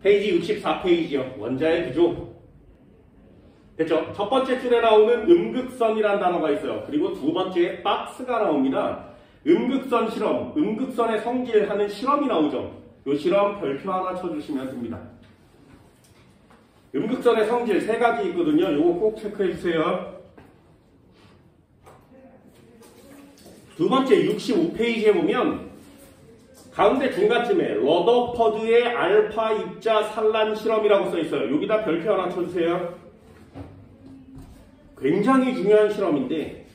페이지 64페이지요. 원자의 구조. 됐죠? 첫 번째 줄에 나오는 음극선이라는 단어가 있어요. 그리고 두 번째에 박스가 나옵니다. 음극선 실험, 음극선의 성질하는 실험이 나오죠. 이 실험 별표 하나 쳐주시면 됩니다. 음극선의 성질 세 가지 있거든요. 이거 꼭 체크해주세요. 두 번째 65페이지에 보면 가운데 중간쯤에 러더퍼드의 알파 입자 산란 실험이라고 써있어요. 여기다 별표 하나 쳐주세요. 굉장히 중요한 실험인데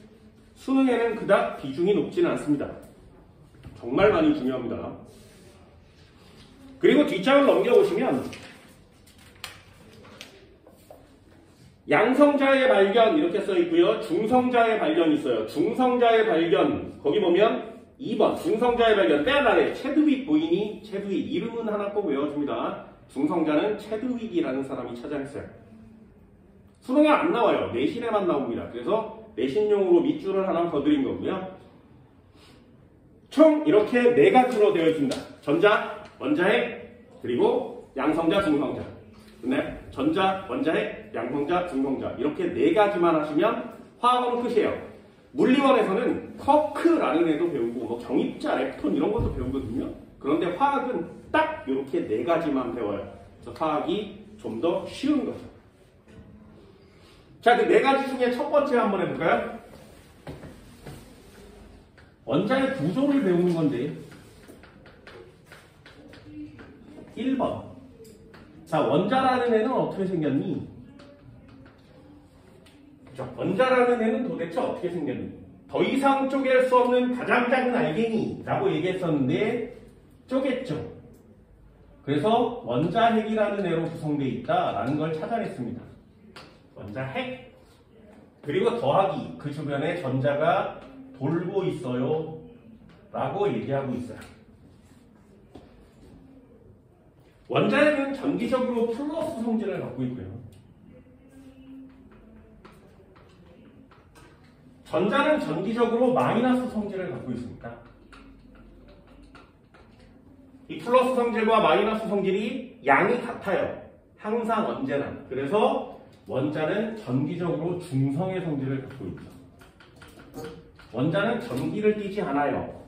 수능에는 그닥 비중이 높지는 않습니다. 정말 많이 중요합니다. 그리고 뒷장을 넘겨보시면 양성자의 발견 이렇게 써있고요. 중성자의 발견이 있어요. 중성자의 발견 거기 보면 2번 중성자의 발견 맨 아래 체드윅 부인이 체드윅 이름은 하나 꼭 외워줍니다. 중성자는 체드윅이라는 사람이 찾아냈어요. 수능에 안 나와요. 내신에만 나옵니다. 그래서 내신용으로 밑줄을 하나 더 드린 거고요. 총 이렇게 네 가지로 되어 있습니다. 전자, 원자핵, 그리고 양성자, 중성자. 네, 전자, 원자핵, 양성자, 중성자 이렇게 네 가지만 하시면 화학은 끝이에요. 물리원에서는 커크라는 애도 배우고 뭐 경입자, 렙톤 이런 것도 배우거든요. 그런데 화학은 딱 이렇게 네 가지만 배워요. 그래서 화학이 좀 더 쉬운 거죠. 자, 그 네 가지 중에 첫 번째 한번 해볼까요? 원자의 구조를 배우는 건데 1번 자, 원자라는 애는 어떻게 생겼니? 자, 원자라는 애는 도대체 어떻게 생겼니? 더 이상 쪼갤 수 없는 가장 작은 알갱이 라고 얘기했었는데 쪼갰죠. 그래서 원자핵이라는 애로 구성되어 있다라는 걸 찾아냈습니다. 원자핵 그리고 더하기 그 주변에 전자가 돌고 있어요 라고 얘기하고 있어요. 원자핵은 전기적으로 플러스 성질을 갖고 있고요. 전자는 전기적으로 마이너스 성질을 갖고 있습니다. 이 플러스 성질과 마이너스 성질이 양이 같아요. 항상 언제나. 그래서 원자는 전기적으로 중성의 성질을 갖고 있죠. 원자는 전기를 띠지 않아요.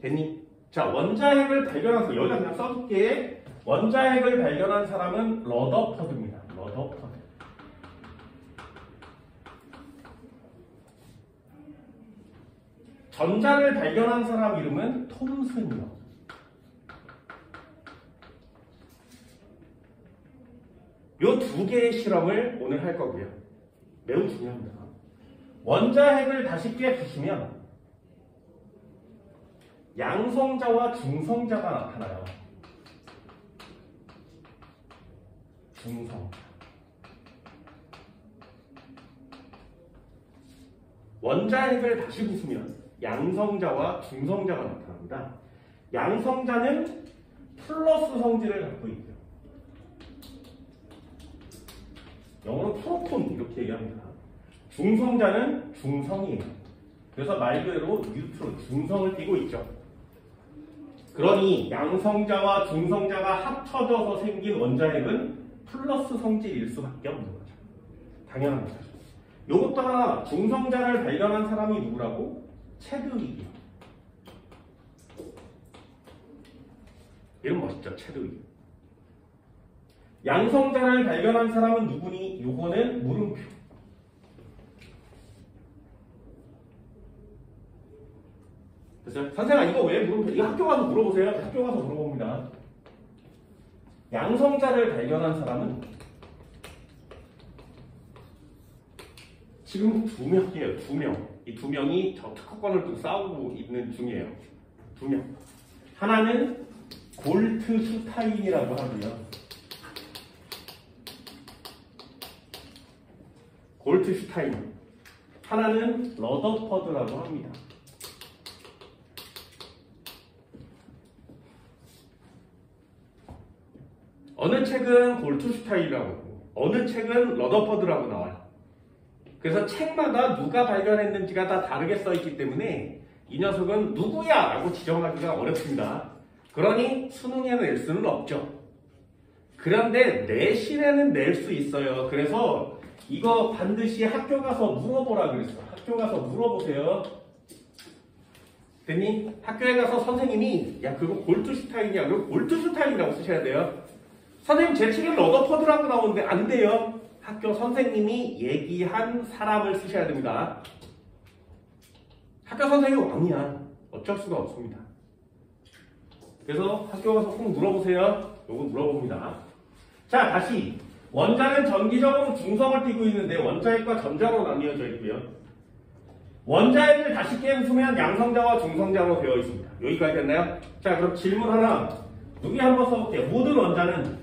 됐니? 자, 원자핵을 발견한 여기다 그냥 써줄게. 원자핵을 발견한 사람은 러더퍼드입니다. 러더퍼드. 전자를 발견한 사람 이름은 톰슨이요. 요 두 개의 실험을 오늘 할 거고요. 매우 중요합니다. 원자핵을 다시 꿰보시면 양성자와 중성자가 나타나요. 중성자. 원자핵을 다시 부수면 양성자와 중성자가 나타납니다. 양성자는 플러스 성질을 갖고 있고요. 영어로 프로톤 이렇게 얘기합니다. 중성자는 중성이에요. 그래서 말 그대로 뉴트론, 중성을 띠고 있죠. 그러니 양성자와 중성자가 합쳐져서 생긴 원자핵은 플러스 성질일 수밖에 없는 거죠. 당연한 거죠. 요것도 하나 중성자를 발견한 사람이 누구라고? 체드윅이요. 이름 멋있죠? 체드윅. 양성자를 발견한 사람은 누구니? 요거는 물음표. 됐어요? 선생님 이거 왜 물음표? 이거 학교 가서 물어보세요. 학교 가서 물어봅니다. 양성자를 발견한 사람은 지금 2명이에요. 2명. 이 2명이 저 특허권을 또 싸우고 있는 중이에요. 2명. 하나는 골트슈타인이라고 하고요. 골트슈타인. 하나는 러더퍼드라고 합니다. 어느 책은 골트슈타인이라고 하고 어느 책은 러더퍼드라고 나와요. 그래서 책마다 누가 발견했는지가 다 다르게 써있기 때문에 이 녀석은 누구야? 라고 지정하기가 어렵습니다. 그러니 수능에 낼 수는 없죠. 그런데 내신에는 낼 수 있어요. 그래서 이거 반드시 학교 가서 물어보라 그랬어. 학교 가서 물어보세요. 됐니? 학교에 가서 선생님이 야 그거 골드슈타인이야. 그거 골드슈타인이라고 쓰셔야 돼요. 선생님 제 책에 러더퍼드라고 나오는데 안 돼요. 학교 선생님이 얘기한 사람을 쓰셔야 됩니다. 학교 선생님이 왕이야. 어쩔 수가 없습니다. 그래서 학교 가서 꼭 물어보세요. 요거 물어봅니다. 자, 다시 원자는 전기적으로 중성을 띠고 있는데 원자핵과 전자로 나뉘어져 있고요. 원자핵을 다시 깨부수면 양성자와 중성자로 되어 있습니다. 여기까지 됐나요? 자, 그럼 질문 하나 여기 한번 써볼게요. 모든 원자는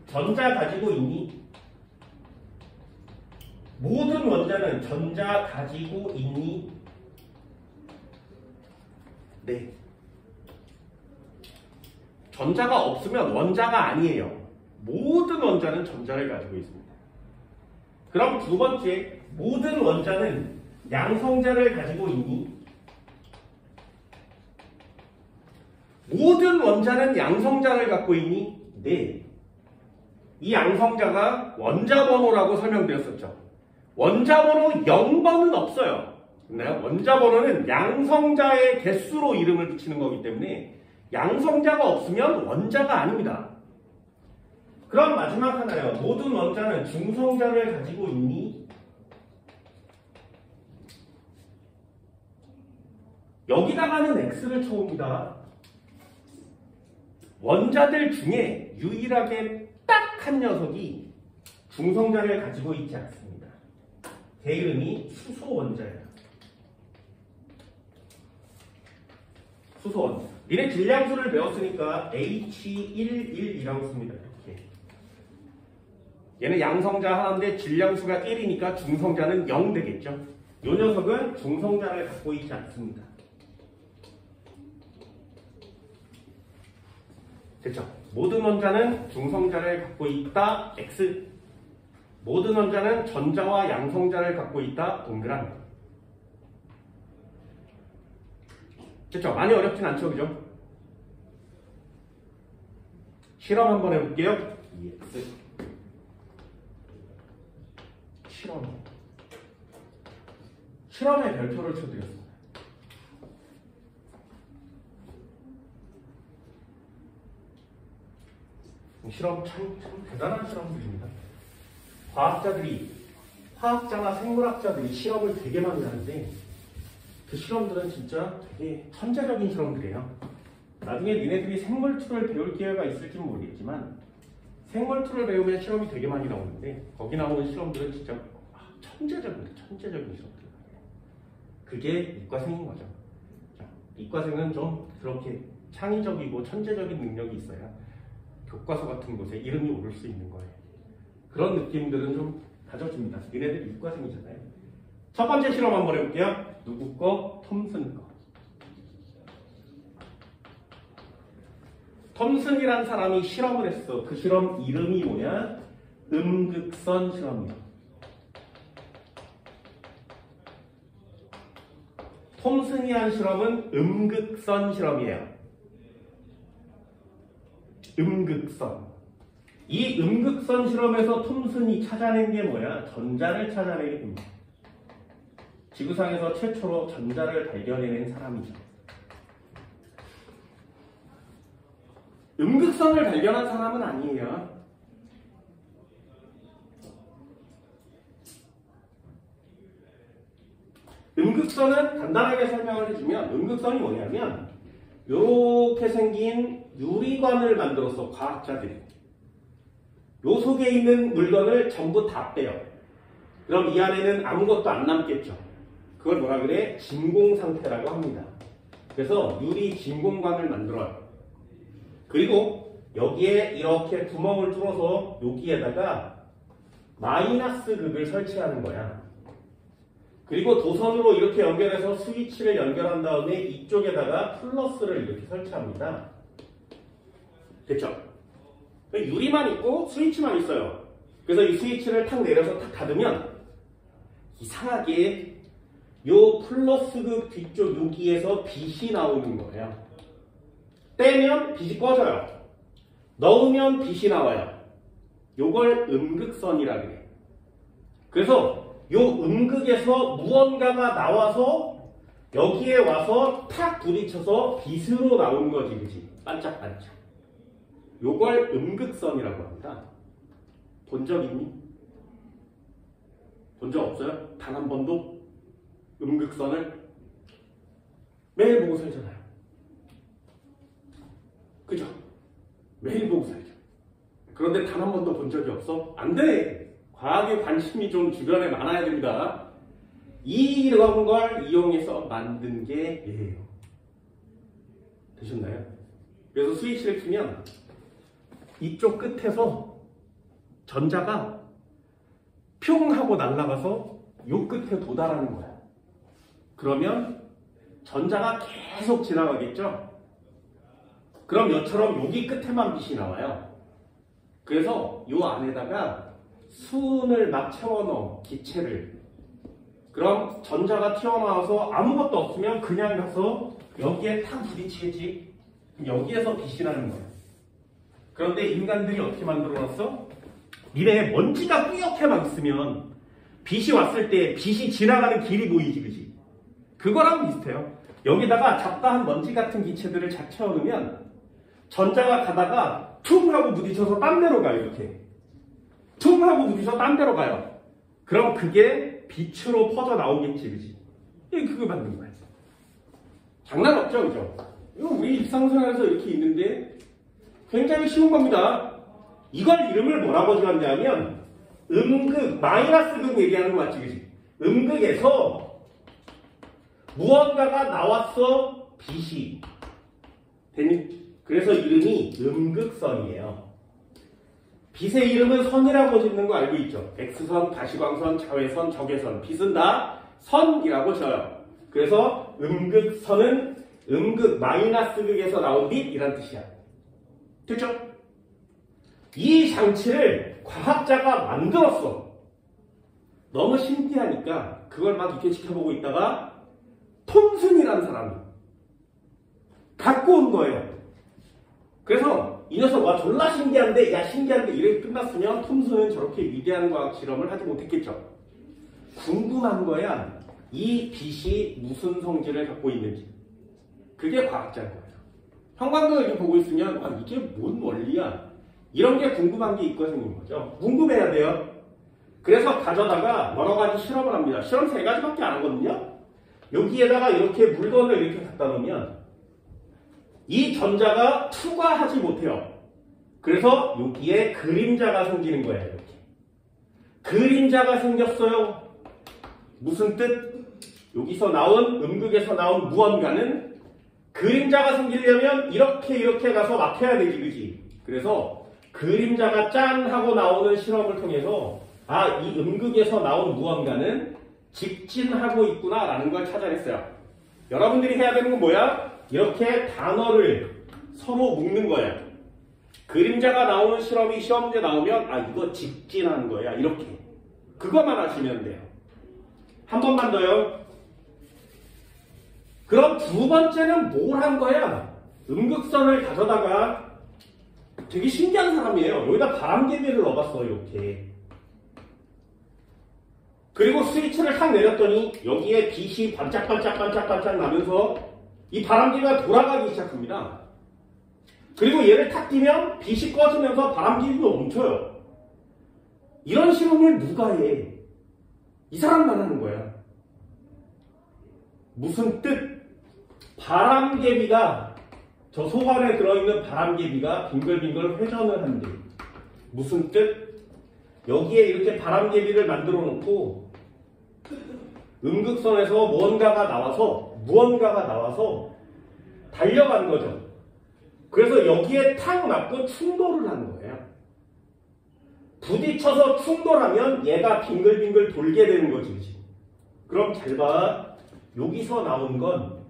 전자 가지고 있니? 모든 원자는 전자 가지고 있니? 네. 전자가 없으면 원자가 아니에요. 모든 원자는 전자를 가지고 있습니다. 그럼 두 번째, 모든 원자는 양성자를 가지고 있니? 모든 원자는 양성자를 갖고 있니? 네. 이 양성자가 원자번호라고 설명드렸었죠. 원자번호 0번은 없어요. 원자번호는 양성자의 개수로 이름을 붙이는 거기 때문에 양성자가 없으면 원자가 아닙니다. 그럼 마지막 하나요. 모든 원자는 중성자를 가지고 있니? 여기다가는 X를 쳐옵니다. 원자들 중에 유일하게 딱 한 녀석이 중성자를 가지고 있지 않습니다. 걔 이름이 수소원자예요. 수소원자. 니네 질량수를 배웠으니까 H11이라고 씁니다. 이렇게. 얘는 양성자 하나인데 질량수가 1이니까 중성자는 0 되겠죠. 이 녀석은 중성자를 갖고 있지 않습니다. 됐죠? 모든 원자는 중성자를 갖고 있다. X. 모든 원자는 전자와 양성자를 갖고 있다. 동그라미. 됐죠? 많이 어렵진 않죠? 그죠? 실험 한번 해볼게요. EX. 실험의 별표를 쳐드렸습니다. 실험 참 대단한 실험들입니다. 화학자나 생물학자들이 실험을 되게 많이 하는데 그 실험들은 진짜 되게 천재적인 실험들이에요. 나중에 니네들이 생물2를 배울 기회가 있을지는 모르겠지만 생물2를 배우면 실험이 되게 많이 나오는데 거기 나오는 실험들은 진짜 천재적인 실험들. 그게 이과생인 거죠. 이과생은 좀 그렇게 창의적이고 천재적인 능력이 있어야 교과서 같은 곳에 이름이 오를 수 있는 거예요. 그런 느낌들은 좀 가져집니다. 니네들 이과생이잖아요. 첫 번째 실험 한번 해볼게요. 누구 거? 톰슨 거. 톰슨이란 사람이 실험을 했어. 그 실험 이름이 뭐냐? 음극선 실험이야. 톰슨이 한 실험은 음극선 실험이에요. 음극선. 이 음극선 실험에서 톰슨이 찾아낸 게 뭐야? 전자를 찾아내게 됩니다. 지구상에서 최초로 전자를 발견해낸 사람이죠. 음극선을 발견한 사람은 아니에요. 음극선은 간단하게 설명을 해주면 음극선이 뭐냐면 이렇게 생긴 유리관을 만들어서 과학자들이 요 속에 있는 물건을 전부 다 빼요. 그럼 이 안에는 아무것도 안 남겠죠. 그걸 뭐라 그래? 진공 상태라고 합니다. 그래서 유리 진공관을 만들어요. 그리고 여기에 이렇게 구멍을 뚫어서 여기에다가 마이너스 극을 설치하는 거야. 그리고 도선으로 이렇게 연결해서 스위치를 연결한 다음에 이쪽에다가 플러스를 이렇게 설치합니다. 됐죠? 유리만 있고 스위치만 있어요. 그래서 이 스위치를 탁 내려서 탁 닫으면 이상하게 요 플러스극 뒤쪽 여기에서 빛이 나오는 거예요. 떼면 빛이 꺼져요. 넣으면 빛이 나와요. 요걸 음극선이라 그래요. 그래서 요 음극에서 무언가가 나와서 여기에 와서 탁 부딪혀서 빛으로 나오는 거지, 그치? 반짝반짝. 요걸 음극선이라고 합니다. 본 적 있니? 본 적 없어요? 단 한 번도? 음극선을? 매일 보고 살잖아요. 그죠? 매일 보고 살죠. 그런데 단 한 번도 본 적이 없어? 안 돼! 과학에 관심이 좀 주변에 많아야 됩니다. 이런 걸 이용해서 만든 게 얘예요. 되셨나요? 그래서 스위치를 키면 이쪽 끝에서 전자가 뿅 하고 날아가서 요 끝에 도달하는 거야. 그러면 전자가 계속 지나가겠죠? 그럼 이처럼 여기 끝에만 빛이 나와요. 그래서 요 안에다가 수은을 막 채워넣은 기체를, 그럼 전자가 튀어나와서 아무것도 없으면 그냥 가서 여기에 탁 부딪히겠지. 여기에서 빛이 나는 거야. 그런데 인간들이 어떻게 만들어놨어? 미래에 먼지가 뿌옇게 막 있으면 빛이 왔을 때 빛이 지나가는 길이 보이지, 그지? 그거랑 비슷해요. 여기다가 잡다한 먼지 같은 기체들을 착 채워놓으면 전자가 가다가 퉁 하고 부딪혀서 딴 데로 가요. 이렇게 퉁 하고 부딪혀서 딴 데로 가요. 그럼 그게 빛으로 퍼져 나오겠지, 그지? 이게 그거 만든 거야. 장난 없죠, 그죠? 이거 우리 일상생활에서 이렇게 있는데 굉장히 쉬운 겁니다. 이걸 이름을 뭐라고 지었냐면 음극, 마이너스극 얘기하는 거 맞지, 그지? 음극에서 무언가가 나왔어, 빛이. 그래서 이름이 음극선이에요. 빛의 이름은 선이라고 짓는 거 알고 있죠? X선, 가시광선, 자외선, 적외선. 빛은 다 선이라고 져요. 그래서 음극선은 음극, 마이너스극에서 나온 빛이란 뜻이야. 됐죠? 이 장치를 과학자가 만들었어. 너무 신기하니까 그걸 막 이렇게 지켜보고 있다가 톰슨이라는 사람이 갖고 온 거예요. 그래서 이 녀석 와 졸라 신기한데, 야 신기한데 이렇게 끝났으면 톰슨은 저렇게 위대한 과학 실험을 하지 못했겠죠. 궁금한 거야. 이 빛이 무슨 성질을 갖고 있는지. 그게 과학자인 거예요. 형광등을 이렇게 보고 있으면 아, 이게 뭔 원리야? 이런 게 궁금한 게 있고 생긴 거죠. 궁금해야 돼요. 그래서 가져다가 여러 가지 실험을 합니다. 실험 3가지밖에 안 하거든요. 여기에다가 이렇게 물건을 이렇게 갖다 놓으면 이 전자가 투과하지 못해요. 그래서 여기에 그림자가 생기는 거예요. 이렇게. 그림자가 생겼어요. 무슨 뜻? 여기서 나온, 음극에서 나온 무언가는 그림자가 생기려면 이렇게 가서 막혀야 되지, 그지? 그래서 그림자가 짠 하고 나오는 실험을 통해서 아, 이 음극에서 나온 무언가는 직진하고 있구나 라는 걸 찾아냈어요. 여러분들이 해야 되는 건 뭐야? 이렇게 단어를 서로 묶는 거예요. 그림자가 나오는 실험이 시험 문제 나오면 아, 이거 직진하는 거야. 이렇게. 그것만 하시면 돼요. 한 번만 더요. 그럼 두 번째는 뭘 한 거야? 음극선을 가져다가 되게 신기한 사람이에요. 여기다 바람개비를 넣어봤어. 이렇게. 그리고 스위치를 탁 내렸더니 여기에 빛이 반짝반짝 나면서 이 바람개비가 돌아가기 시작합니다. 그리고 얘를 탁 끼면 빛이 꺼지면서 바람개비가 멈춰요. 이런 실험을 누가 해? 이 사람만 하는 거야. 무슨 뜻? 바람개비가, 저 속 안에 들어있는 바람개비가 빙글빙글 회전을 한대. 무슨 뜻? 여기에 이렇게 바람개비를 만들어 놓고 음극선에서 무언가가 나와서 달려가는 거죠. 그래서 여기에 탁 맞고 충돌을 하는 거예요. 부딪혀서 충돌하면 얘가 빙글빙글 돌게 되는 거지. 그럼 잘 봐. 여기서 나온 건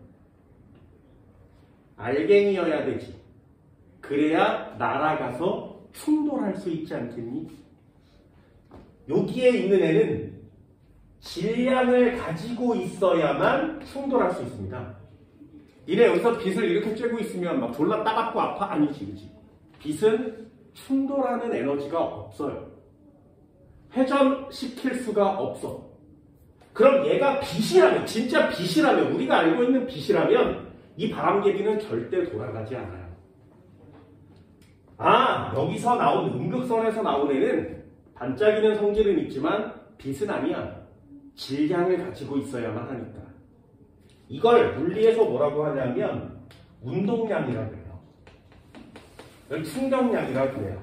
알갱이여야 되지. 그래야 날아가서 충돌할 수 있지 않겠니? 여기에 있는 애는 질량을 가지고 있어야만 충돌할 수 있습니다. 니네 여기서 빛을 이렇게 쬐고 있으면 막 졸라 따갑고 아파? 아니지, 그지? 빛은 충돌하는 에너지가 없어요. 회전시킬 수가 없어. 그럼 얘가 빛이라면, 진짜 빛이라면, 우리가 알고 있는 빛이라면 이 바람개비는 절대 돌아가지 않아요. 아, 여기서 나온 음극선에서 나온 애는 반짝이는 성질은 있지만 빛은 아니야. 질량을 가지고 있어야만 하니까. 이걸 물리에서 뭐라고 하냐면 운동량이라고 해요. 이걸 충격량이라고 해요.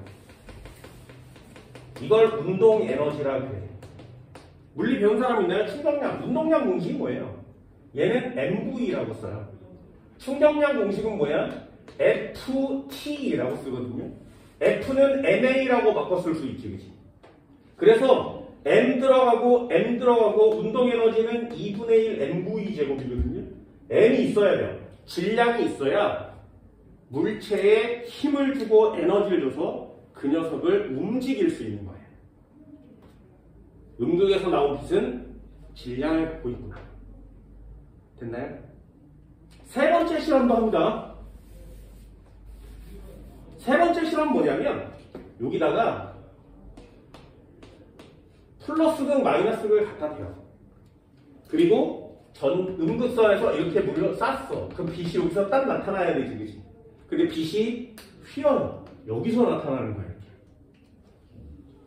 이걸 운동 에너지라고 해요. 물리 배운 사람 있나요? 충격량, 운동량 공식이 뭐예요? 얘는 MV라고 써요. 충격량 공식은 뭐야? FT라고 쓰거든요. F는 MA라고 바꿔 쓸 수 있지, 그치? 그래서 M 들어가고 운동 에너지는 2분의 1 MV 제곱이거든요. M이 있어야 돼요. 질량이 있어야 물체에 힘을 주고 에너지를 줘서 그 녀석을 움직일 수 있는 거예요. 음극에서 나온 빛은 질량을 갖고 있구나. 됐나요? 세 번째 실험도 합니다. 세 번째 실험은 뭐냐면 여기다가 플러스극 마이너스극을 갖다 대요. 그리고 음극선에서 이렇게 물을 쐈어. 그럼 빛이 여기서 딱 나타나야 되지, 그치? 근데 빛이 휘어요. 여기서 나타나는 거예요.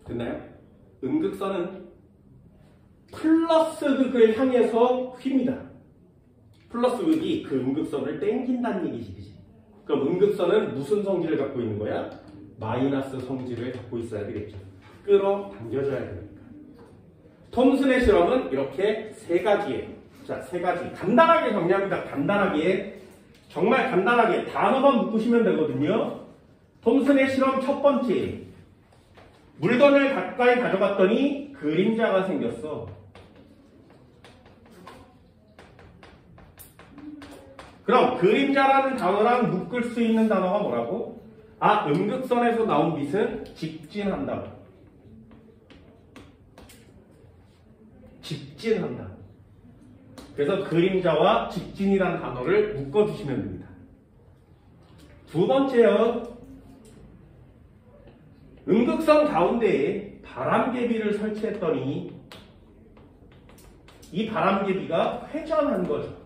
됐나요? 음극선은 플러스극을 향해서 휩니다. 플러스극이 그 음극선을 땡긴다는 얘기지, 그치? 그럼 음극선은 무슨 성질을 갖고 있는 거야? 마이너스 성질을 갖고 있어야 되겠죠. 끌어당겨줘야 되니까. 톰슨의 실험은 이렇게 세 가지예요. 자, 세 가지. 간단하게 정리합니다. 간단하게. 정말 간단하게 단어만 묶으시면 되거든요. 톰슨의 실험 첫 번째. 물건을 가까이 가져갔더니 그림자가 생겼어. 그럼 그림자라는 단어랑 묶을 수 있는 단어가 뭐라고? 아, 음극선에서 나온 빛은 직진한다. 직진한다. 그래서 그림자와 직진이라는 단어를 묶어주시면 됩니다. 두 번째요. 음극선 가운데에 바람개비를 설치했더니 이 바람개비가 회전한 거죠.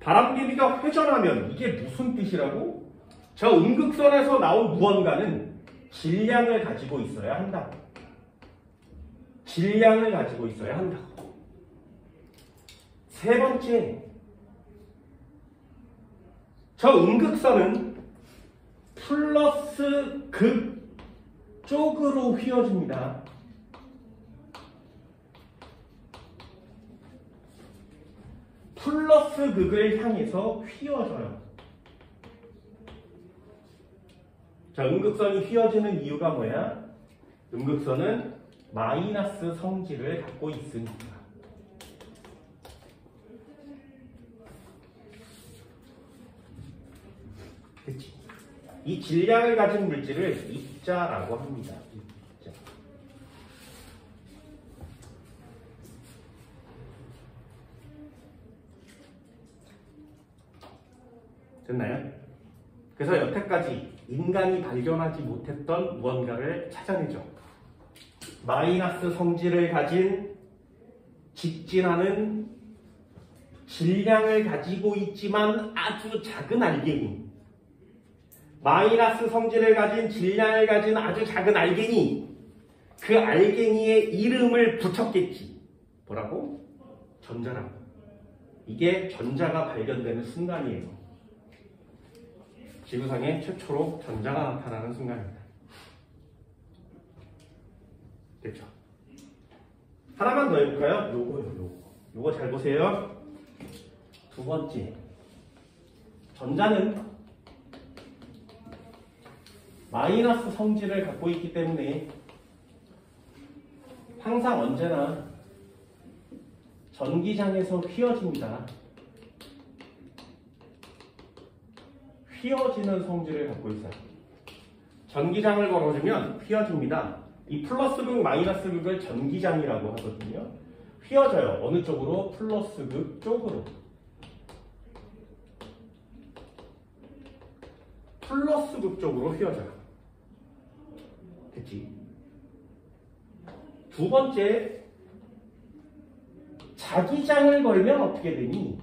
바람개비가 회전하면 이게 무슨 뜻이라고? 저 음극선에서 나온 무언가는 질량을 가지고 있어야 한다고. 질량을 가지고 있어야 한다고. 세 번째, 저 음극선은 플러스 극 쪽으로 휘어집니다. 플러스 극을 향해서 휘어져요. 자, 음극선이 휘어지는 이유가 뭐야? 음극선은 마이너스 성질을 갖고 있으니까. 그치? 이 질량을 가진 물질을 입자라고 합니다. 입자. 됐나요? 그래서 여태까지 인간이 발견하지 못했던 무언가를 찾아내죠. 마이너스 성질을 가진 직진하는 질량을 가지고 있지만 아주 작은 알갱이. 마이너스 성질을 가진 질량을 가진 아주 작은 알갱이. 그 알갱이의 이름을 붙였겠지. 뭐라고? 전자라고. 이게 전자가 발견되는 순간이에요. 지구상에 최초로 전자가 나타나는 순간입니다. 됐죠? 하나만 더 해볼까요? 요거 잘 보세요. 두 번째, 전자는 마이너스 성질을 갖고 있기 때문에 항상 언제나 전기장에서 휘어집니다. 휘어지는 성질을 갖고 있어요. 전기장을 걸어주면 휘어집니다. 이 플러스극, 마이너스극을 전기장이라고 하거든요. 휘어져요. 어느 쪽으로? 플러스극 쪽으로. 플러스극 쪽으로 휘어져요. 됐지? 두 번째, 자기장을 걸면 어떻게 되니?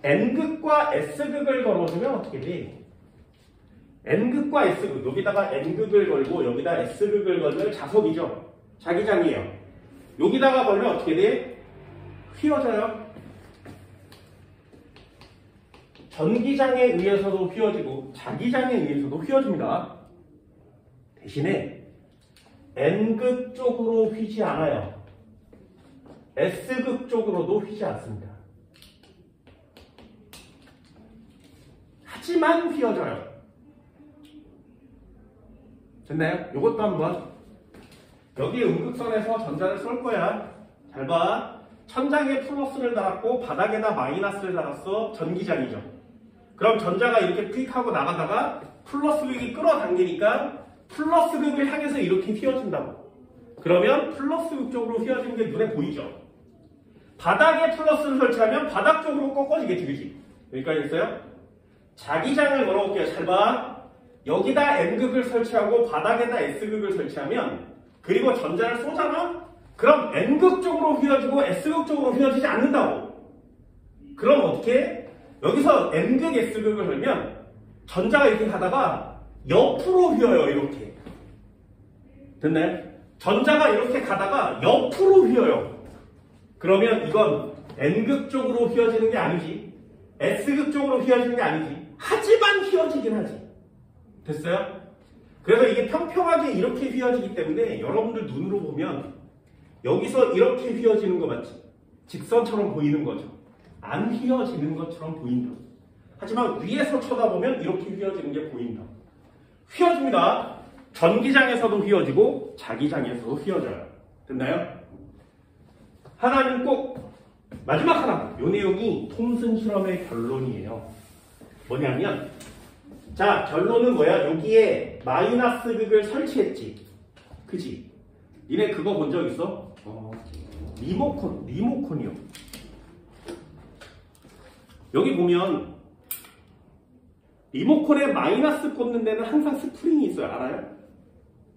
N극과 S극을 걸어주면 어떻게 돼? N극과 S극, 여기다가 N극을 걸고 여기다 S극을 걸면 자석이죠. 자기장이에요. 여기다가 걸면 어떻게 돼? 휘어져요. 전기장에 의해서도 휘어지고 자기장에 의해서도 휘어집니다. 대신에 N극 쪽으로 휘지 않아요. S극 쪽으로도 휘지 않습니다. 하지만 휘어져요. 됐나요? 이것도 한번. 여기 음극선에서 전자를 쏠 거야. 잘 봐. 천장에 플러스를 달았고 바닥에다 마이너스를 달았어. 전기장이죠. 그럼 전자가 이렇게 휙 하고 나가다가 플러스 극이 끌어당기니까 플러스 극을 향해서 이렇게 휘어진다고. 그러면 플러스 극 쪽으로 휘어지는 게 눈에 보이죠. 바닥에 플러스를 설치하면 바닥 쪽으로 꺾어지겠지, 그치? 여기까지 했어요? 자기장을 걸어볼게요. 잘 봐. 여기다 N극을 설치하고 바닥에다 S극을 설치하면 그리고 전자를 쏘잖아? 그럼 N극 쪽으로 휘어지고 S극 쪽으로 휘어지지 않는다고. 그럼 어떻게? 여기서 N극, S극을 걸면 전자가 이렇게 가다가 옆으로 휘어요. 이렇게. 됐나요? 전자가 이렇게 가다가 옆으로 휘어요. 그러면 이건 N극 쪽으로 휘어지는 게 아니지. S극 쪽으로 휘어지는 게 아니지. 하지만 휘어지긴 하지. 됐어요? 그래서 이게 평평하게 이렇게 휘어지기 때문에 여러분들 눈으로 보면 여기서 이렇게 휘어지는 거 맞지? 직선처럼 보이는 거죠. 안 휘어지는 것처럼 보인다. 하지만 위에서 쳐다보면 이렇게 휘어지는 게 보인다. 휘어집니다. 전기장에서도 휘어지고 자기장에서도 휘어져요. 됐나요? 하나는 꼭 마지막 하나. 이 내용이 톰슨 실험의 결론이에요. 뭐냐면 자, 결론은 뭐야? 여기에 마이너스 극을 설치했지. 그치? 니네 그거 본 적 있어? 리모컨이요. 여기 보면 리모컨에 마이너스 꽂는 데는 항상 스프링이 있어요. 알아요?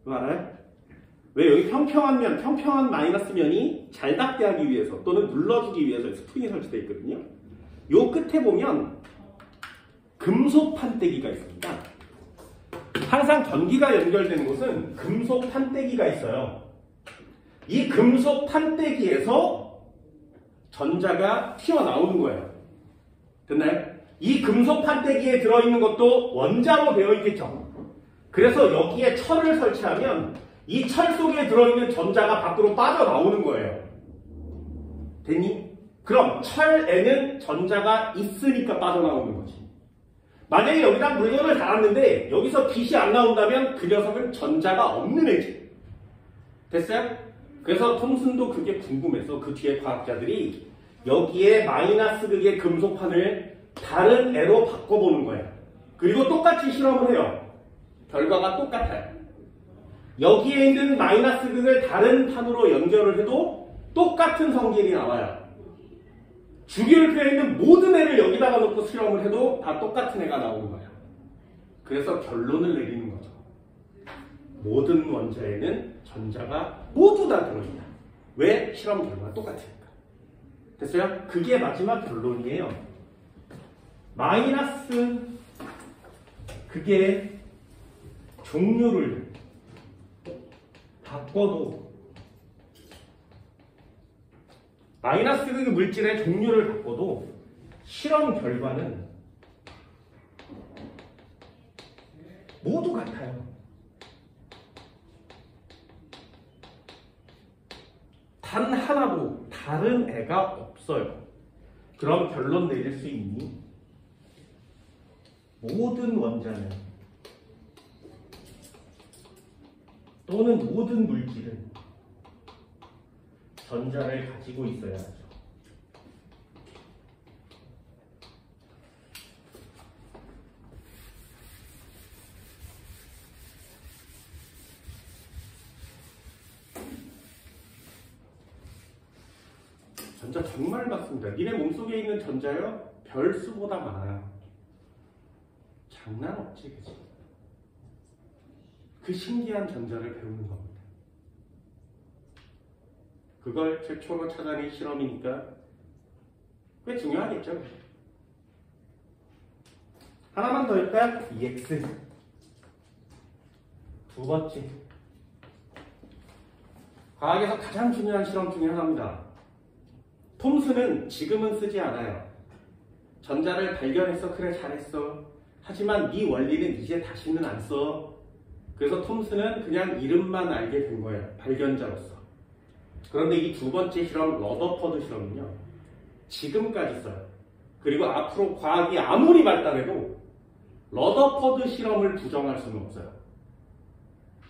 그거 알아요? 왜? 여기 평평한 면, 평평한 마이너스 면이 잘 닿게 하기 위해서 또는 눌러주기 위해서 스프링이 설치되어 있거든요. 요 끝에 보면 금속 판때기가 있습니다. 항상 전기가 연결되는 곳은 금속 판때기가 있어요. 이 금속 판때기에서 전자가 튀어나오는 거예요. 됐나요? 이 금속 판때기에 들어있는 것도 원자로 되어 있겠죠. 그래서 여기에 철을 설치하면 이 철 속에 들어있는 전자가 밖으로 빠져나오는 거예요. 됐니? 그럼 철에는 전자가 있으니까 빠져나오는 거지. 만약에 여기다 물건을 달았는데 여기서 빛이 안 나온다면 그 녀석은 전자가 없는 애지. 됐어요? 그래서 톰슨도 그게 궁금해서 그 뒤에 과학자들이 여기에 마이너스 극의 금속판을 다른 애로 바꿔보는 거예요. 그리고 똑같이 실험을 해요. 결과가 똑같아요. 여기에 있는 마이너스 극을 다른 판으로 연결을 해도 똑같은 성질이 나와요. 주기율표에 있는 모든 애를 여기다가 놓고 실험을 해도 다 똑같은 애가 나오는 거예요. 그래서 결론을 내리는 거죠. 모든 원자에는 전자가 모두 다 들어있다. 왜? 실험 결과가 똑같으니까. 됐어요? 그게 마지막 결론이에요. 마이너스 그게 종류를 바꿔도 마이너스 극의 물질의 종류를 바꿔도 실험 결과는 모두 같아요. 단 하나도 다른 애가 없어요. 그럼 결론 내릴 수 있니? 모든 원자는 또는 모든 물질은 전자를 가지고 있어야 하죠. 전자 정말 많습니다. 니네 몸속에 있는 전자요 별수보다 많아요. 장난 없지, 그치? 그 신기한 전자를 배우는 겁니다. 그걸 최초로 찾아낸 실험이니까 꽤 중요하겠죠. 하나만 더 할까요? EX. 두 번째. 과학에서 가장 중요한 실험 중에 하나입니다. 톰슨은 지금은 쓰지 않아요. 전자를 발견했어, 그래 잘했어. 하지만 네 원리는 이제 다시는 안 써. 그래서 톰슨은 그냥 이름만 알게 된 거예요. 발견자로서. 그런데 이 두 번째 실험, 러더퍼드 실험은요. 지금까지 써요. 그리고 앞으로 과학이 아무리 발달해도 러더퍼드 실험을 부정할 수는 없어요.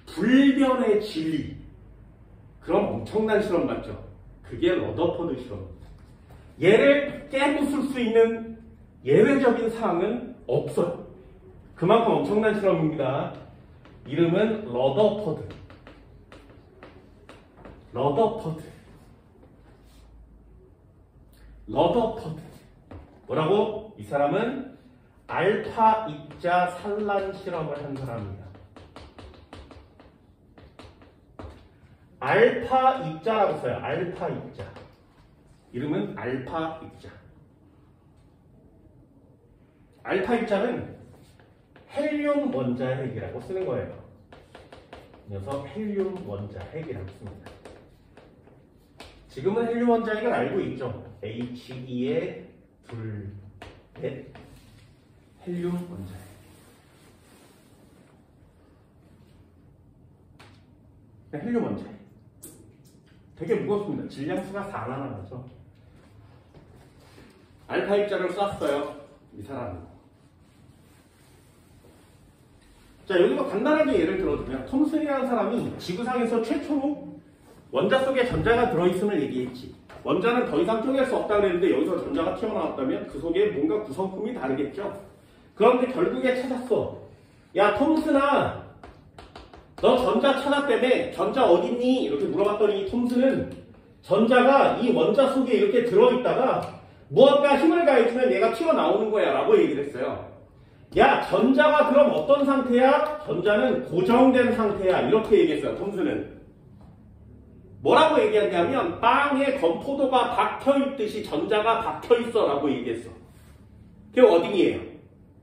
불변의 진리. 그럼 엄청난 실험 맞죠? 그게 러더퍼드 실험입니다. 얘를 깨부술 수 있는 예외적인 사항은 없어요. 그만큼 엄청난 실험입니다. 이름은 러더퍼드. 러더퍼드. 뭐라고? 이 사람은 알파 입자 산란 실험을 한 사람입니다. 알파 입자라고 써요. 알파 입자. 이름은 알파 입자. 알파 입자는 헬륨 원자핵이라고 쓰는 거예요. 그래서 헬륨 원자핵이라고 씁니다. 지금은 헬륨 원자핵을 알고 있죠. He2에 둘, 넷. 헬륨 원자핵. 헬륨 원자핵. 되게 무겁습니다. 질량수가 4나 나죠. 알파 입자를 쐈어요. 이 사람은. 자, 여기서 간단하게 예를 들어주면 톰슨이라는 사람이 지구상에서 최초로 원자 속에 전자가 들어있음을 얘기했지. 원자는 더 이상 쪼갤 수 없다고 그랬는데 여기서 전자가 튀어나왔다면 그 속에 뭔가 구성품이 다르겠죠. 그런데 결국에 찾았어. 야, 톰슨아, 너 전자 찾았다며? 전자 어딨니? 이렇게 물어봤더니 톰슨은 전자가 이 원자 속에 이렇게 들어있다가 무언가 힘을 가해주면 얘가 튀어나오는 거야 라고 얘기를 했어요. 야, 전자가 그럼 어떤 상태야? 전자는 고정된 상태야. 이렇게 얘기했어요. 톰슨은. 뭐라고 얘기했냐면 빵에 건포도가 박혀있듯이 전자가 박혀있어 라고 얘기했어. 그게 어딩이에요.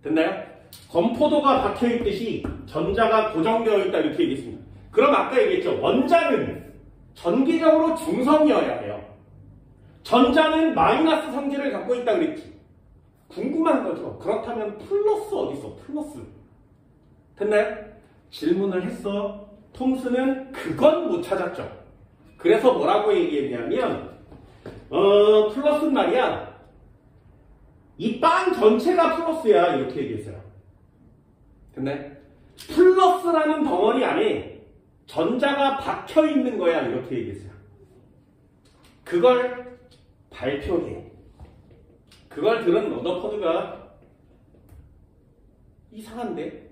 됐나요? 건포도가 박혀있듯이 전자가 고정되어 있다 이렇게 얘기했습니다. 그럼 아까 얘기했죠. 원자는 전기적으로 중성이어야 해요. 전자는 마이너스 성질을 갖고 있다 그랬지. 궁금한 거죠. 그렇다면 플러스 어디 있어? 플러스. 됐나요? 질문을 했어. 톰슨은 그건 못 찾았죠. 그래서 뭐라고 얘기했냐면 플러스는 말이야. 이 빵 전체가 플러스야. 이렇게 얘기했어요. 됐나요? 플러스라는 덩어리 안에 전자가 박혀있는 거야. 이렇게 얘기했어요. 그걸 발표해. 그걸 들은 러더퍼드가 이상한데?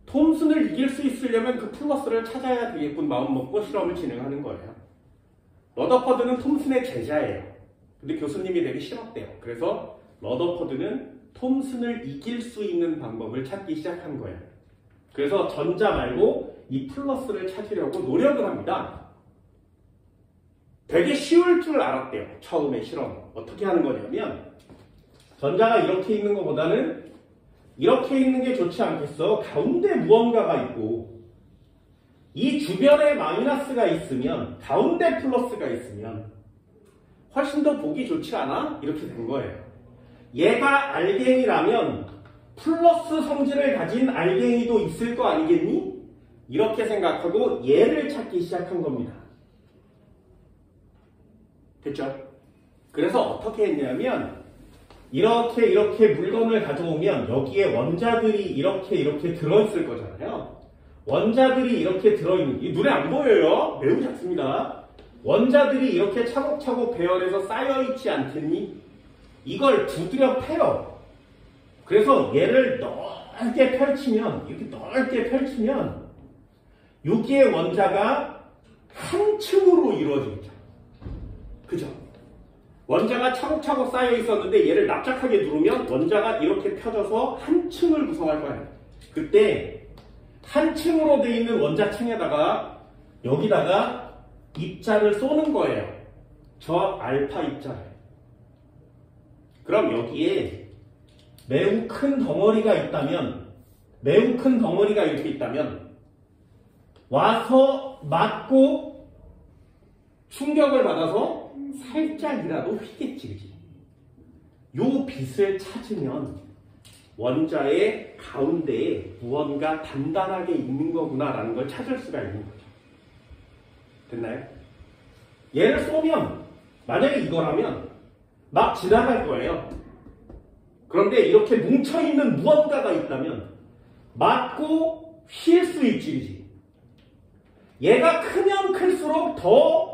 톰슨을 이길 수 있으려면 그 플러스를 찾아야 되겠군 마음 먹고 실험을 진행하는 거예요. 러더퍼드는 톰슨의 제자예요. 근데 교수님이 되게 싫었대요. 그래서 러더퍼드는 톰슨을 이길 수 있는 방법을 찾기 시작한 거예요. 그래서 전자 말고 이 플러스를 찾으려고 노력을 합니다. 되게 쉬울 줄 알았대요. 처음에 실험. 어떻게 하는 거냐면 전자가 이렇게 있는 것보다는 이렇게 있는 게 좋지 않겠어? 가운데 무언가가 있고 이 주변에 마이너스가 있으면 가운데 플러스가 있으면 훨씬 더 보기 좋지 않아? 이렇게 된 거예요. 얘가 알갱이라면 플러스 성질을 가진 알갱이도 있을 거 아니겠니? 이렇게 생각하고 얘를 찾기 시작한 겁니다. 됐죠? 그래서 어떻게 했냐면 이렇게 물건을 가져오면 여기에 원자들이 이렇게 들어있을 거잖아요. 원자들이 이렇게 들어있는, 이 눈에 안 보여요? 매우 작습니다. 원자들이 이렇게 차곡차곡 배열해서 쌓여있지 않겠니? 이걸 두드려 패요. 그래서 얘를 넓게 펼치면, 이렇게 넓게 펼치면 여기에 원자가 한 층으로 이루어지죠. 그죠? 원자가 차곡차곡 쌓여 있었는데 얘를 납작하게 누르면 원자가 이렇게 펴져서 한 층을 구성할 거예요. 그때 한 층으로 되어 있는 원자층에다가 여기다가 입자를 쏘는 거예요. 저 알파 입자를. 그럼 여기에 매우 큰 덩어리가 있다면, 매우 큰 덩어리가 이렇게 있다면 와서 맞고 충격을 받아서 살짝이라도 휘겠지, 그지? 요 빛을 찾으면 원자의 가운데에 무언가 단단하게 있는 거구나라는 걸 찾을 수가 있는 거죠. 됐나요? 얘를 쏘면, 만약에 이거라면 막 지나갈 거예요. 그런데 이렇게 뭉쳐있는 무언가가 있다면 맞고 휠 수 있지, 그지? 얘가 크면 클수록 더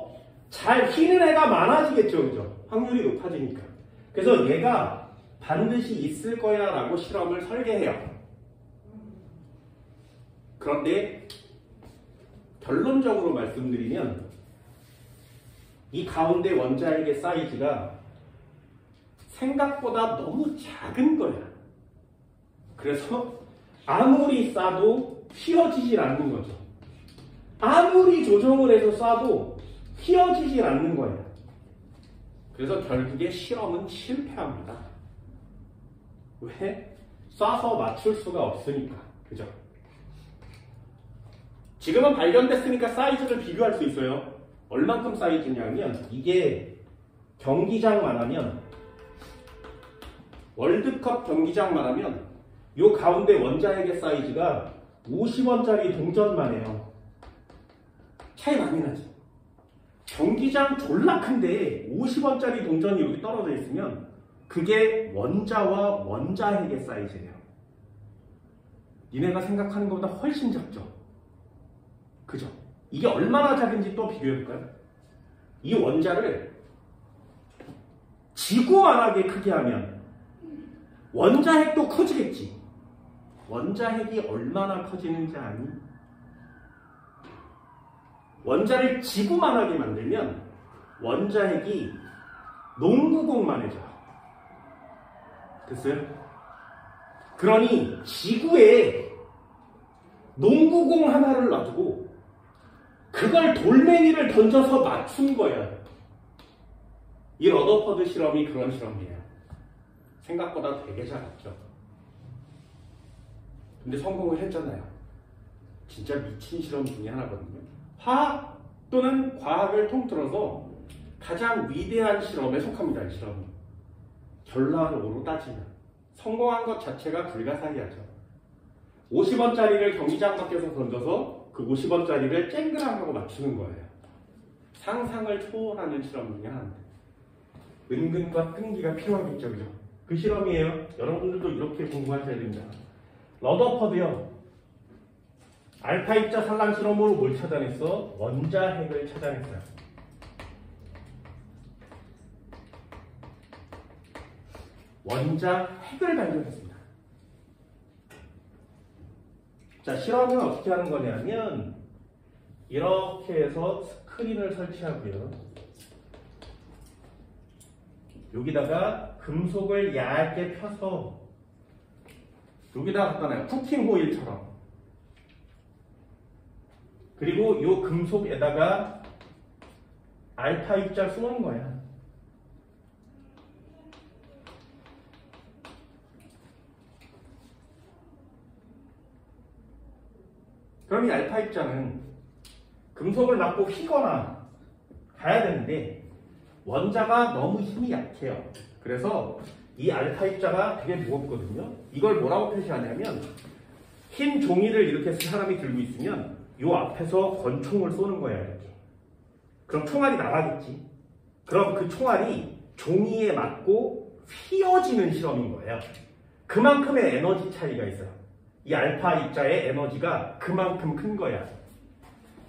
잘 휘는 애가 많아지겠죠, 그죠? 확률이 높아지니까. 그래서 얘가 반드시 있을 거야 라고 실험을 설계해요. 그런데 결론적으로 말씀드리면 이 가운데 원자핵의 사이즈가 생각보다 너무 작은 거야. 그래서 아무리 쏴도 휘어지질 않는 거죠. 아무리 조정을 해서 쏴도 휘어지질 않는 거예요. 그래서 결국에 실험은 실패합니다. 왜? 쏴서 맞출 수가 없으니까. 그죠? 지금은 발견됐으니까 사이즈를 비교할 수 있어요. 얼만큼 사이즈냐면 이게 경기장만 하면, 월드컵 경기장만 하면 요 가운데 원자핵의 사이즈가 50원짜리 동전만 해요. 차이 많이 나지. 경기장 졸라 큰데 50원짜리 동전이 여기 떨어져 있으면 그게 원자와 원자핵의 사이즈예요. 니네가 생각하는 것보다 훨씬 작죠? 그죠? 이게 얼마나 작은지 또 비교해볼까요? 이 원자를 지구만하게 크게 하면 원자핵도 커지겠지. 원자핵이 얼마나 커지는지 아니? 원자를 지구만하게 만들면 원자핵이 농구공만 해져요. 됐어요? 그러니 지구에 농구공 하나를 놔두고 그걸 돌멩이를 던져서 맞춘 거야. 이 러더퍼드 실험이 그런 실험이에요. 생각보다 되게 작았죠. 근데 성공을 했잖아요. 진짜 미친 실험 중에 하나거든요. 화학 또는 과학을 통틀어서 가장 위대한 실험에 속합니다. 이 실험이. 결론으로 따지면 성공한 것 자체가 불가사의하죠. 50원짜리를 경기장 밖에서 던져서 그 50원짜리를 쨍그랑하고 맞추는 거예요. 상상을 초월하는 실험 중에 하나인데 은근과 끈기가 필요하겠죠, 그죠? 그 실험이에요. 여러분들도 이렇게 공부하셔야 됩니다. 러더퍼드요. 알파 입자 산란 실험으로 뭘 찾아냈어? 원자핵을 찾아냈어요. 원자핵을 발견했습니다. 자, 실험은 어떻게 하는 거냐면 이렇게 해서 스크린을 설치하고요. 여기다가 금속을 얇게 펴서 여기다가 갖다 놔요. 쿠킹 호일처럼. 그리고 이 금속에다가 알파 입자 쏘는 거야. 그럼 이 알파 입자는 금속을 맞고 휘거나 가야 되는데 원자가 너무 힘이 약해요. 그래서 이 알파 입자가 되게 무겁거든요. 이걸 뭐라고 표시하냐면 흰 종이를 이렇게 사람이 들고 있으면 요 앞에서 권총을 쏘는 거야, 이렇게. 그럼 총알이 나가겠지. 그럼 그 총알이 종이에 맞고 휘어지는 실험인 거예요. 그만큼의 에너지 차이가 있어요. 이 알파 입자의 에너지가 그만큼 큰 거야.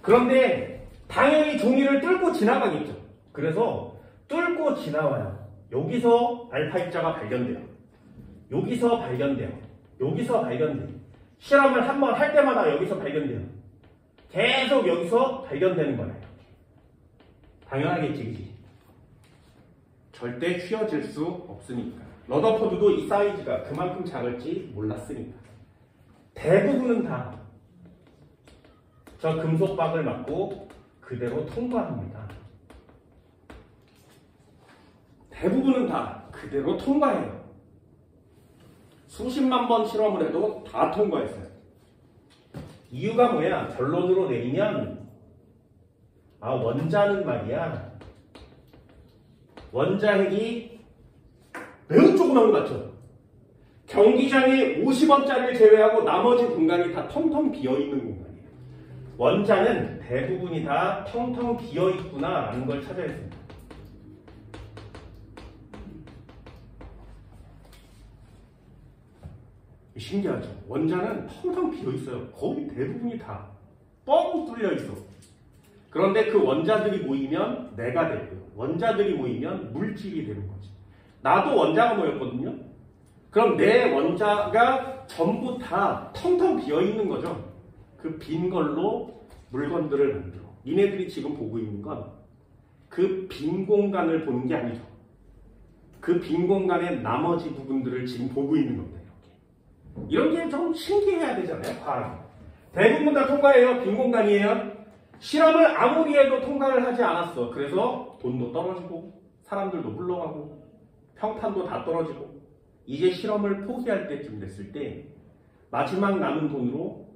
그런데 당연히 종이를 뚫고 지나가겠죠. 그래서 뚫고 지나와요. 여기서 알파 입자가 발견돼요. 여기서 발견돼요. 여기서 발견돼요. 실험을 한번 할 때마다 여기서 발견돼요. 계속 여기서 발견되는 거예요. 당연하겠지, 그지? 절대 휘어질 수 없으니까. 러더포드도 이 사이즈가 그만큼 작을지 몰랐으니까. 대부분은 다 저 금속박을 맞고 그대로 통과합니다. 대부분은 다 그대로 통과해요. 수십만 번 실험을 해도 다 통과했어요. 이유가 뭐야? 결론으로 내리면 원자는 말이야. 원자핵이 매우 조그만 거 같죠? 경기장에 50원짜리를 제외하고 나머지 공간이 다 텅텅 비어있는 공간이에요. 원자는 대부분이 다 텅텅 비어있구나 라는 걸 찾아야 됩니다. 신기하죠? 원자는 텅텅 비어있어요. 거의 대부분이 다 뻥 뚫려있어. 그런데 그 원자들이 모이면 내가 되고요. 원자들이 모이면 물질이 되는 거지. 나도 원자가 모였거든요. 그럼 내 원자가 전부 다 텅텅 비어있는 거죠. 그 빈 걸로 물건들을 만들어. 니네들이 지금 보고 있는 건 그 빈 공간을 보는 게 아니죠. 그 빈 공간의 나머지 부분들을 지금 보고 있는 겁니다. 이런 게 좀 신기해야 되잖아요. 과학. 대부분 다 통과해요. 빈 공간이에요. 실험을 아무리 해도 통과를 하지 않았어. 그래서 돈도 떨어지고 사람들도 물러가고 평판도 다 떨어지고 이제 실험을 포기할 때쯤 됐을 때 마지막 남은 돈으로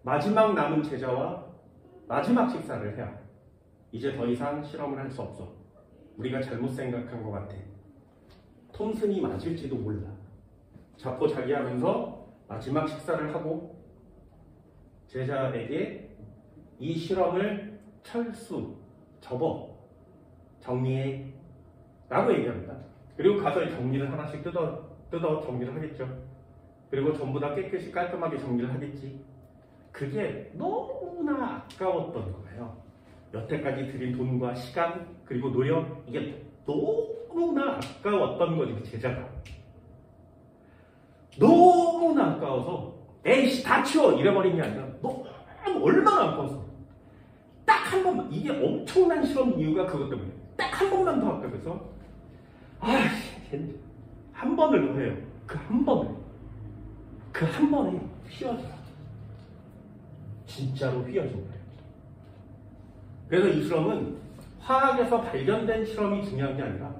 마지막 남은 제자와 마지막 식사를 해야 이제 더 이상 실험을 할 수 없어. 우리가 잘못 생각한 것 같아. 톰슨이 맞을지도 몰라. 자포자기하면서 마지막 식사를 하고 제자에게 이 실험을 철수, 접어, 정리해 라고 얘기합니다. 그리고 가서 정리를 하나씩 뜯어 정리를 하겠죠. 그리고 전부 다 깨끗이 깔끔하게 정리를 하겠지. 그게 너무나 아까웠던 거예요. 여태까지 들인 돈과 시간 그리고 노력, 이게 너무나 아까웠던 거지. 그 제자가 너무나 아까워서 에이씨 다 치워 이래버린 게 아니라 너무 얼마나 아까워서 딱 한 번만, 이게 엄청난 실험 이유가 그것 때문에 딱 한 번만 더 아까워서 한 번을 더 해요. 그 한 번에 휘어져요. 진짜로 휘어진 거예요. 그래서 이 실험은 화학에서 발견된 실험이 중요한 게 아니라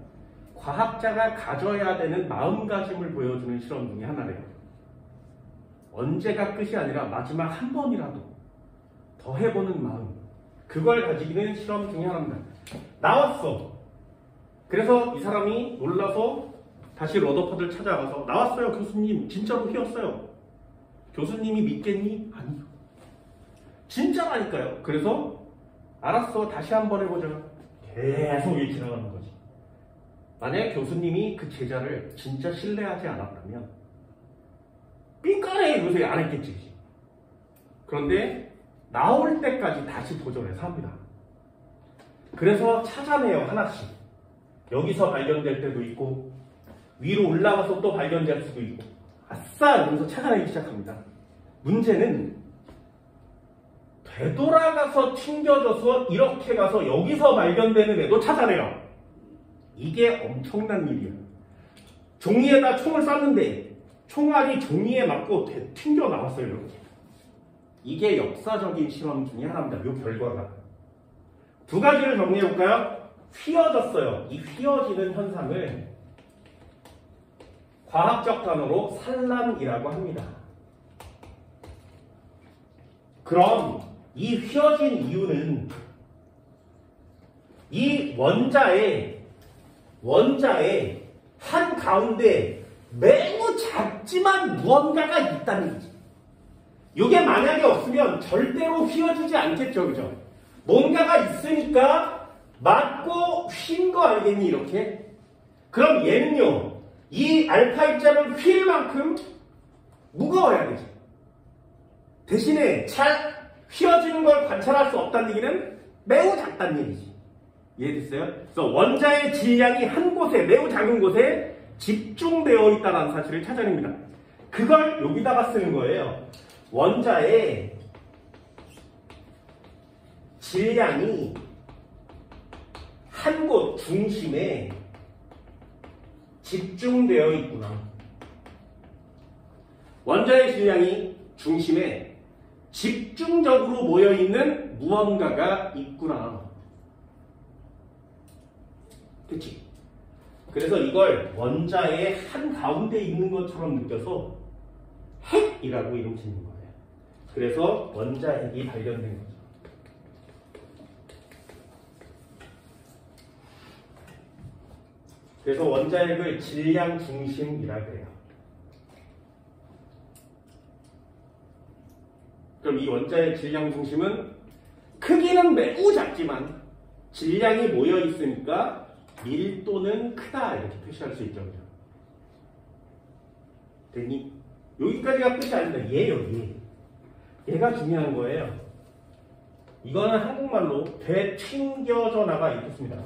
과학자가 가져야 되는 마음가짐을 보여주는 실험 중에 하나래요. 언제가 끝이 아니라 마지막 한 번이라도 더 해보는 마음, 그걸 가지기는 실험 중에 하나입니다. 나왔어. 그래서 이 사람이 놀라서 다시 러더포드를 찾아가서 나왔어요 교수님, 진짜로 휘었어요. 교수님이 믿겠니? 아니요. 진짜라니까요. 그래서 알았어, 다시 한번 해보자. 계속 이렇게 나가는 거지. 만약에 교수님이 그 제자를 진짜 신뢰하지 않았다면 삥까네 요새 안 했겠지. 그런데 나올 때까지 다시 도전해서 합니다. 그래서 찾아내요, 하나씩. 여기서 발견될 때도 있고 위로 올라가서 또 발견될 수도 있고 아싸 이러면서 찾아내기 시작합니다. 문제는 되돌아가서 튕겨져서 이렇게 가서 여기서 발견되는 애도 찾아내요. 이게 엄청난 일이야. 종이에다 총을 쐈는데 총알이 종이에 맞고 튕겨 나왔어요. 이렇게. 이게 역사적인 실험 중에 하나입니다. 이 결과가. 두 가지를 정리해 볼까요? 휘어졌어요. 이 휘어지는 현상을 과학적 단어로 산란이라고 합니다. 그럼 이 휘어진 이유는 이 원자의 한 가운데 매우 작지만 무언가가 있다는 거지. 이게 만약에 없으면 절대로 휘어지지 않겠죠, 그죠? 뭔가가 있으니까 맞고 휜 거 아니겠니, 이렇게? 그럼 얘는요, 이 알파 입자를 휠 만큼 무거워야 되지. 대신에 휘어지는 걸 관찰할 수 없다는 얘기는 매우 작다는 얘기지. 이해됐어요? 그래서 원자의 질량이 한 곳에, 매우 작은 곳에 집중되어 있다는 사실을 찾아냅니다. 그걸 여기다가 쓰는 거예요. 원자의 질량이 한 곳 중심에 집중되어 있구나. 원자의 질량이 중심에 집중적으로 모여있는 무언가가 있구나. 그치? 그래서 이걸 원자의 한가운데 있는 것처럼 느껴서 핵이라고 이름 짓는 거예요. 그래서 원자핵이 발견된 거죠. 그래서 원자핵을 질량 중심이라고 해요. 그럼 이 원자의 질량 중심은 크기는 매우 작지만 질량이 모여 있으니까 밀도는 크다 이렇게 표시할 수 있죠. 됐니? 여기까지가 끝이 아닙니다. 얘요, 얘. 얘가 중요한 거예요. 이거는 한국말로 되튕겨져 나가 있겠습니다.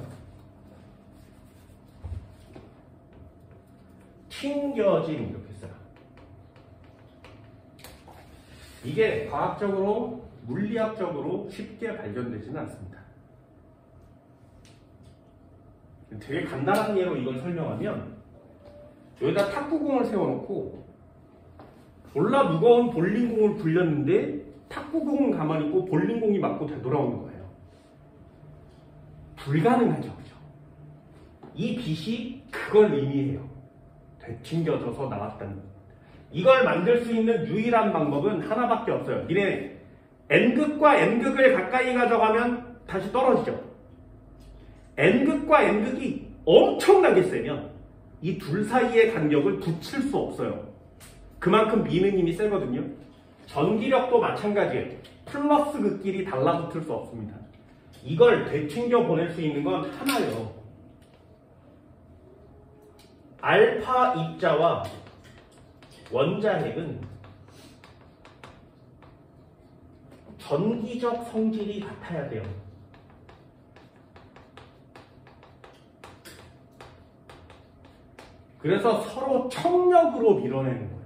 튕겨짐 이렇게 써요. 이게 과학적으로 물리학적으로 쉽게 발견되지는 않습니다. 되게 간단한 예로 이걸 설명하면 여기다 탁구공을 세워놓고 졸라 무거운 볼링공을 굴렸는데 탁구공은 가만히 있고 볼링공이 맞고 되돌아오는 거예요. 불가능하죠. 그죠? 이 빛이 그걸 의미해요. 되튕겨져서 나왔다는 것. 이걸 만들 수 있는 유일한 방법은 하나밖에 없어요. 니네 N극과 N극을 가까이 가져가면 다시 떨어지죠. N극과 N극이 엄청나게 세면 이 둘 사이의 간격을 붙일 수 없어요. 그만큼 미는 힘이 세거든요. 전기력도 마찬가지예요. 플러스 극끼리 달라붙을 수 없습니다. 이걸 되튕겨 보낼 수 있는 건 하나예요. 알파 입자와 원자핵은 전기적 성질이 같아야 돼요. 그래서 서로 청력으로 밀어내는 거예요.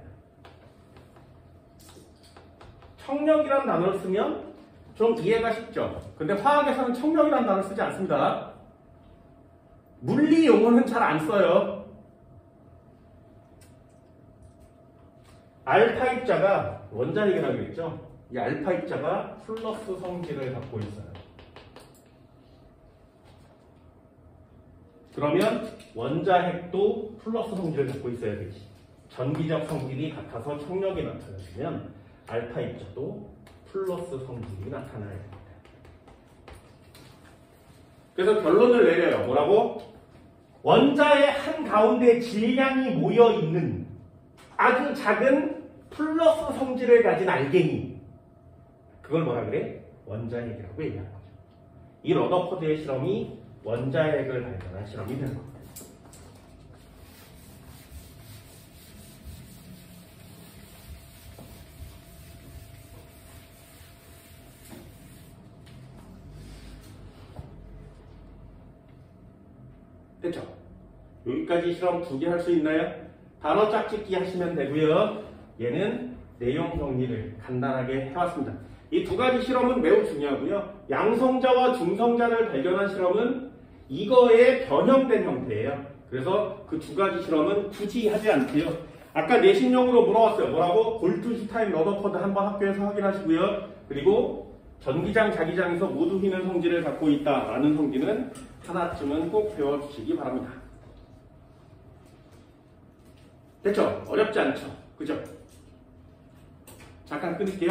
청력이라는 단어를 쓰면 좀 이해가 쉽죠. 근데 화학에서는 청력이라는 단어를 쓰지 않습니다. 물리 용어는 잘 안 써요. 알파 입자가 원자핵이라고 했죠. 이 알파 입자가 플러스 성질을 갖고 있어요. 그러면 원자핵도 플러스 성질을 갖고 있어야 되지. 전기적 성질이 같아서 청력이 나타나면 알파 입자도 플러스 성질이 나타나야 됩니다. 그래서 결론을 내려요. 뭐라고? 원자의 한가운데 질량이 모여있는 아주 작은 플러스 성질을 가진 알갱이, 그걸 뭐라 그래? 원자핵이라고 얘기하는 거죠. 이 러더퍼드의 실험이 원자핵을 발견한 실험이 되는 겁니다. 됐죠? 여기까지 실험 2개 할 수 있나요? 단어 짝짓기 하시면 되고요. 얘는 내용 정리를 간단하게 해왔습니다. 이 2가지 실험은 매우 중요하고요. 양성자와 중성자를 발견한 실험은 이거의 변형된 형태예요. 그래서 그 2가지 실험은 굳이 하지 않고요. 아까 내신용으로 물어봤어요. 뭐라고? 볼트슈타인 러더퍼드 한번 학교에서 확인하시고요. 그리고 전기장, 자기장에서 모두 휘는 성질을 갖고 있다라는 성질은 하나쯤은 꼭 배워주시기 바랍니다. 됐죠? 어렵지 않죠? 그죠? 잠깐 끊을게요.